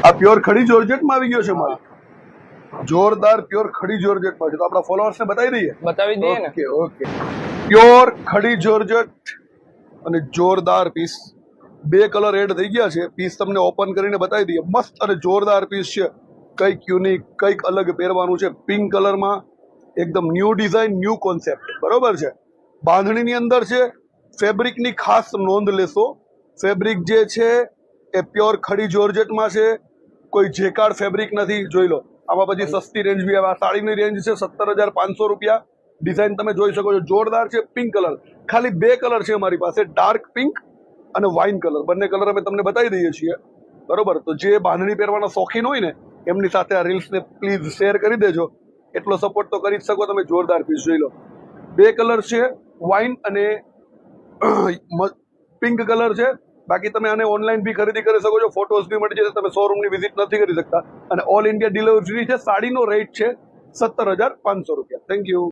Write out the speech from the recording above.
આ પ્યોર ખડી જોર્જેટમાં આવી ગયો છે માલ, જોરદાર પ્યોર ખડી જોર્જેટમાં છે. તો આપણા ફોલોઅર્સને બતાવી દઈએ. બતાવી દઈએ ને. ઓકે ઓકે, પ્યોર ખડી જોર્જેટ અને જોરદાર પીસ. બે કલર એડ થઈ ગયા છે. પીસ તમને ઓપન કરીને બતાવી દઈએ. મસ્ત અને જોરદાર પીસ છે. કંઈક યુનિક, કંઈક અલગ પહેરવાનું છે. પિંક કલરમાં એકદમ ન્યૂ ડિઝાઇન, ન્યૂ કોન્સેપ્ટ. બરોબર છે. બાંધણીની અંદર છે. ફેબ્રિકની ખાસ નોંધ લેશો. ફેબ્રિક જે છે એ પ્યોર ખડી જોર્જેટમાં છે. કોઈ જેકાર્ડ ફેબ્રિક નથી. જોઈ લો. આમાં પછી સસ્તી રેન્જ બી આવે. આ સાડીની રેન્જ છે 17,500 રૂપિયા. ડિઝાઇન તમે જોઈ શકો છો, જોરદાર છે. પિંક કલર, ખાલી બે કલર છે અમારી પાસે, ડાર્ક પિંક અને વાઇન કલર. બંને કલર અમે તમને બતાવી દઈએ છીએ. બરોબર, તો જે બાંધણી પહેરવાના શોખીન હોય ને એમની સાથે આ રીલ્સને પ્લીઝ શેર કરી દેજો. એટલો સપોર્ટ તો કરી જ શકો તમે. જોરદાર પીસ જોઈ લો. બે કલર છે, વાઇન અને પિંક કલર છે. બાકી તમે આને ઓનલાઈન બી ખરીદી કરી શકો છો. ફોટોઝ બી મળી જશે. તમે શોરૂમની વિઝિટ નથી કરી શકતા. અને ઓલ ઇન્ડિયા ડિલિવરી છે. સાડીનો રેટ છે 17,500 રૂપિયા. Thank you.